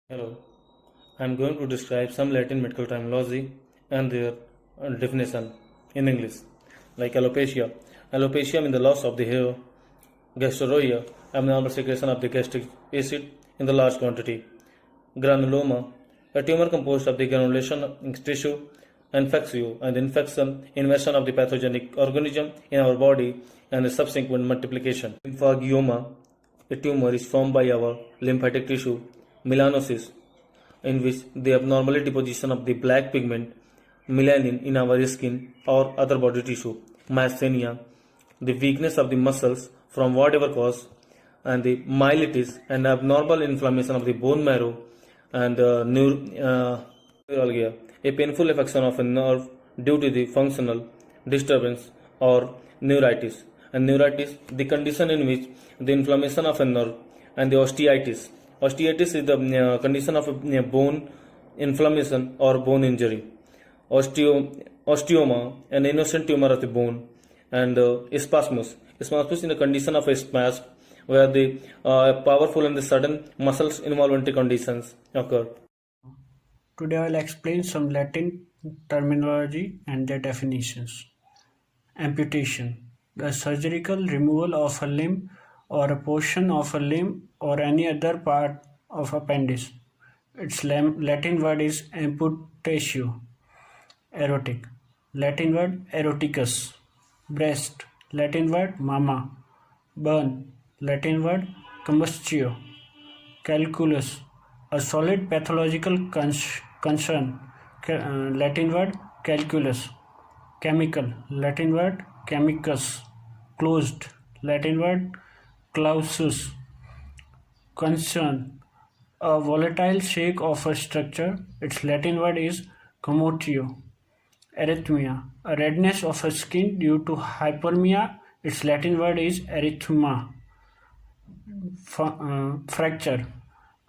Hello, I am going to describe some Latin medical terminology and their definition in English, like alopecia. Alopecia means the loss of the hair, gastrorrhea, abnormal secretion of the gastric acid in the large quantity, granuloma, a tumor composed of the granulation tissue, infectio, and infection, invasion of the pathogenic organism in our body, and the subsequent multiplication. Lymphangioma, a tumor is formed by our lymphatic tissue, melanosis, in which the abnormal deposition of the black pigment melanin in our skin or other body tissue, myasthenia, the weakness of the muscles from whatever cause, and the myelitis and abnormal inflammation of the bone marrow, and neuralgia, a painful affection of a nerve due to the functional disturbance or neuritis. And neuritis, the condition in which the inflammation of a nerve, and the osteitis. Osteitis is the condition of a bone inflammation or bone injury. Osteoma, an innocent tumor of the bone, and spasmus. Spasmus is the condition of a spasm where the powerful and the sudden muscles involuntary conditions occur. Today I will explain some Latin terminology and their definitions. Amputation. The surgical removal of a limb or a portion of a limb or any other part of appendage. Its Latin word is amputatio. Erotic. Latin word eroticus. Breast. Latin word mama. Burn. Latin word combustio. Calculus. A solid pathological concern. Latin word calculus. Chemical. Latin word chemicus. Closed. Latin word clausus. Concern. A volatile shake of a structure. Its Latin word is commotio. Erythema. A redness of a skin due to hyperemia. Its Latin word is erythema. Fracture.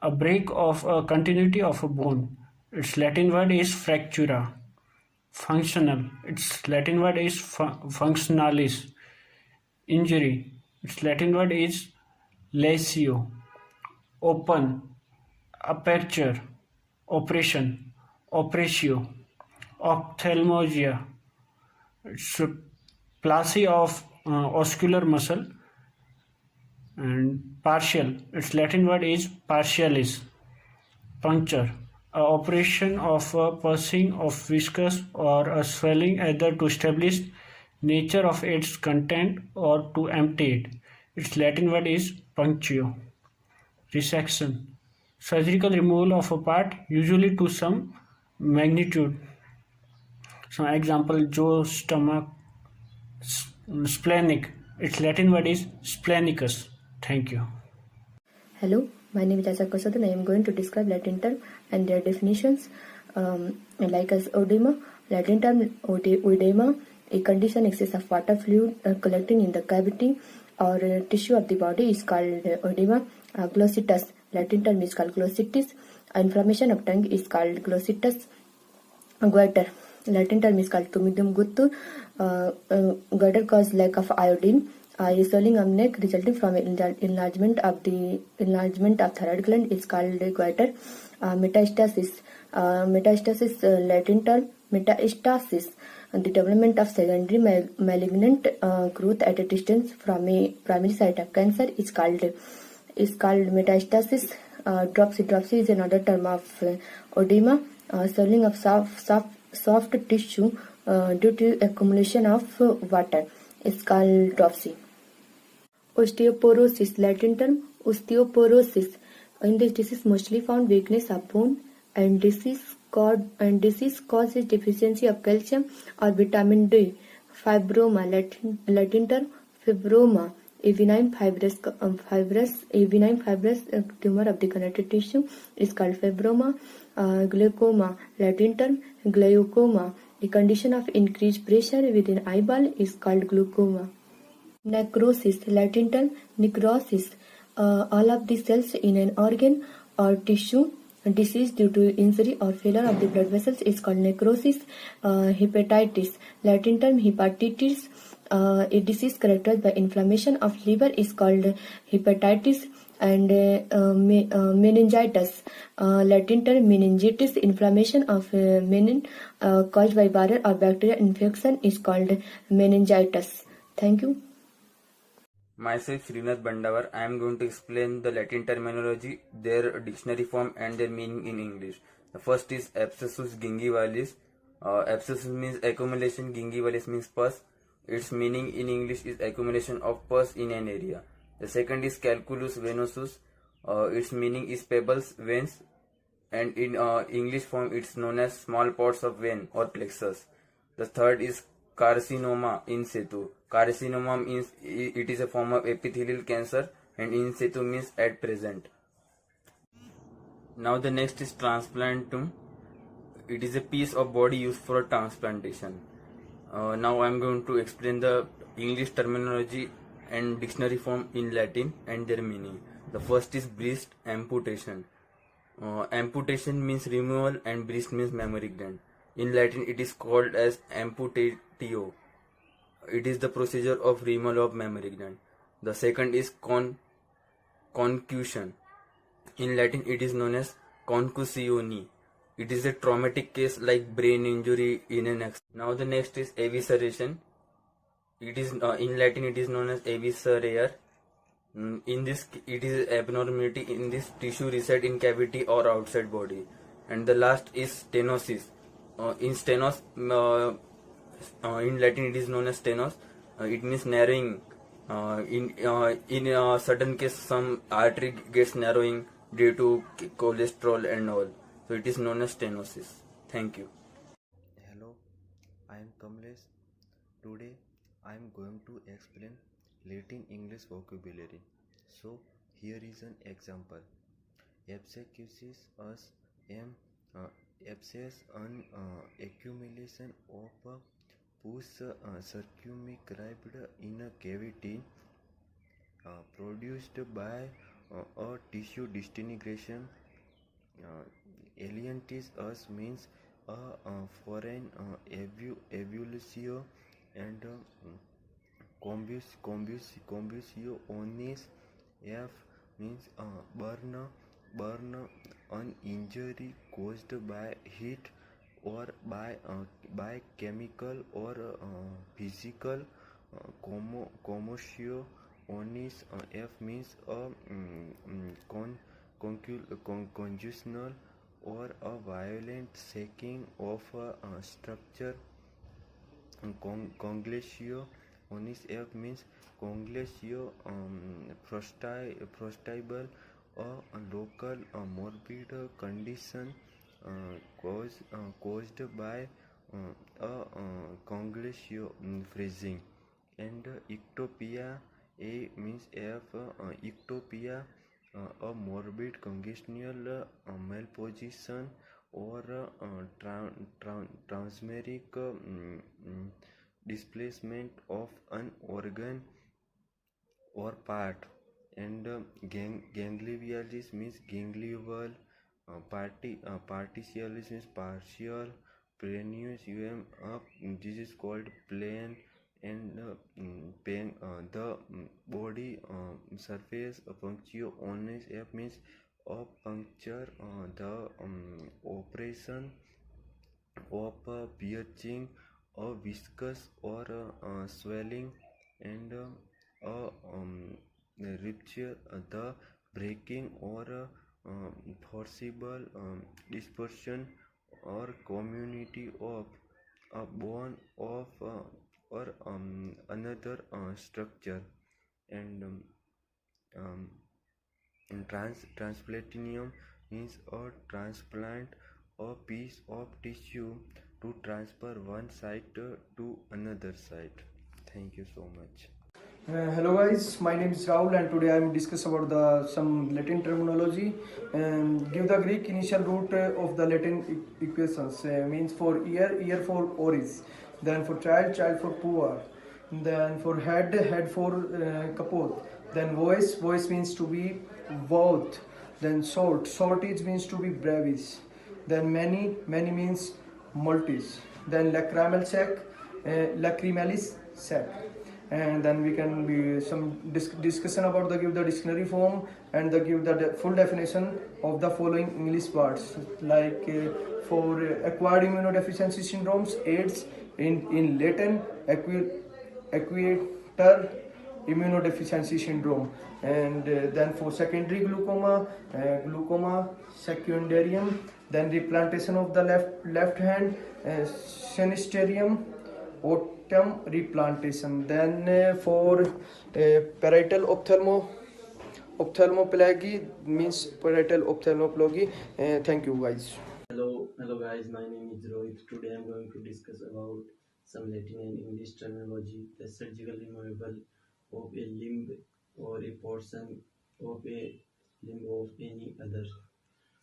A break of a continuity of a bone. Its Latin word is fractura. Functional. Its Latin word is functionalis. Injury. Its Latin word is lesio. Open. Aperture. Operation. Operatio. Ophthalmologia. It's plasia of oscular muscle. And partial. Its Latin word is partialis. Puncture. A operation of a piercing of viscous or a swelling either to establish nature of its content or to empty it. Its Latin word is punctio. Resection. Surgical removal of a part, usually to some magnitude. So example, jaw, stomach, splenic. Its Latin word is splenicus. Thank you. Hello, my name is Acha Kasad and I am going to describe Latin term and their definitions. Like as oedema, Latin term oedema, a condition excess of water fluid collecting in the cavity or tissue of the body is called oedema. Glossitis, Latin term is called glossitis. Inflammation of tongue is called glossitis. Goiter, Latin term is called tumidum guttur. Goiter causes lack of iodine. A swelling of neck resulting from enlargement of thyroid gland is called goiter. Metastasis, Latin term metastasis, the development of secondary malignant growth at a distance from a primary site of cancer is called metastasis. Dropsy is another term of oedema, swelling of soft tissue due to accumulation of water is called dropsy. Osteoporosis, Latin term osteoporosis. In this disease mostly found weakness of bone and disease causes deficiency of calcium or vitamin D. Fibroma, Latin term fibroma, a benign fibrous tumor of the connective tissue is called fibroma. Glaucoma, Latin term glaucoma, a condition of increased pressure within eyeball is called glaucoma. Necrosis, Latin term necrosis, all of the cells in an organ or tissue disease due to injury or failure of the blood vessels is called necrosis. Hepatitis, Latin term hepatitis, a disease characterized by inflammation of liver is called hepatitis. and meningitis. Latin term meningitis, inflammation of menin caused by viral or bacterial infection is called meningitis. Thank you. Myself Srinath Bandavar. I am going to explain the Latin terminology, their dictionary form and their meaning in English. The first is abscessus gingivalis. Abscessus means accumulation, gingivalis means pus. Its meaning in English is accumulation of pus in an area. The second is calculus venosus. Its meaning is pebbles, veins, and in English form it's known as small pots of vein or plexus. The third is carcinoma in situ. Carcinoma means it is a form of epithelial cancer, and in situ means at present. Now the next is transplantum. It is a piece of body used for transplantation. Now I am going to explain the English terminology and dictionary form in Latin and their meaning. The first is breast amputation. Amputation means removal and breast means mammary gland. In Latin it is called as amputatio. It is the procedure of removal of mammary gland. The second is concussion. In Latin it is known as concussione. It is a traumatic case like brain injury in an accident. Now the next is evisceration. It is in Latin it is known as eviscerare. In this it is abnormality in this tissue reside in cavity or outside body. And the last is stenosis. In stenos, in Latin it is known as stenos. It means narrowing. In a certain case some artery gets narrowing due to cholesterol and all. So it is known as stenosis. Thank you. Hello, I am Kamlesh. Today I am going to explain Latin English vocabulary. So here is an example. Abscessus us abscess an accumulation of pus circumscribed in a cavity produced by a tissue disintegration. Alientis us means a foreign evolution, and combusio onis f means burn an injury caused by heat or by chemical or physical. Commotio onis f means a conjugal or a violent shaking of a structure. Congresio onis f means congresio prostable, a local morbid condition caused by a congresio freezing. And ectopia a means f ectopia, a morbid congenital malposition or transmeric displacement of an organ or part. And gangliolaris means ganglival, partialis means partial, perennius this is called plane. And the body surface punctio onis f means a puncture, the operation of piercing a viscous or swelling. And a rupture, the breaking or forcible dispersion or community of a bone of or another structure. And transplantium means a transplant a piece of tissue to transfer one site to another site. Thank you so much. Hello guys, my name is Rahul and today I am discuss about some Latin terminology. Give the Greek initial root of the Latin equations. Means for ear for oris, then for child for pua, then for head for kapot, then voice means to be vouth, then sortis means to be brevis, then many means multis, then lacrimal sac, lacrimalis sac, and then we can be some discussion about the give the dictionary form and the give the full definition of the following English words like for acquired immunodeficiency syndromes, AIDS in Latin, acquired immunodeficiency syndrome, and then for secondary glaucoma, glaucoma secundarium, then replantation of the left hand, sinisterium, autumn replantation, then for parietal ophthalmoplegy means parietal ophthalmoplegy. Thank you guys. Hello guys, my name is Rohit. Today I'm going to discuss about some Latin and English terminology. The surgical removal of a limb or a portion of a limb of any other.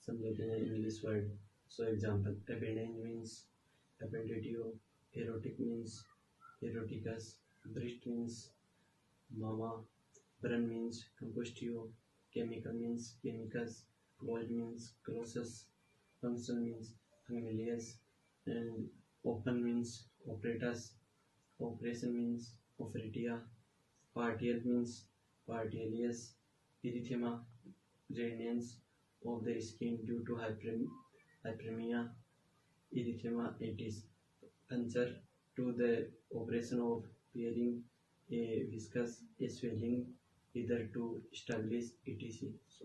Some Latin and English word. So example, appendage means appendatio, erotic means eroticus, breast means mama, brun means compostio, chemical means chemicus, closed means closus, function means familias, and open means operatus, operation means operatia, partial means partialius, erythema, redness of the skin due to hyperemia, erythematitis, answer to the operation of peeling a viscous swelling either to establish etc. So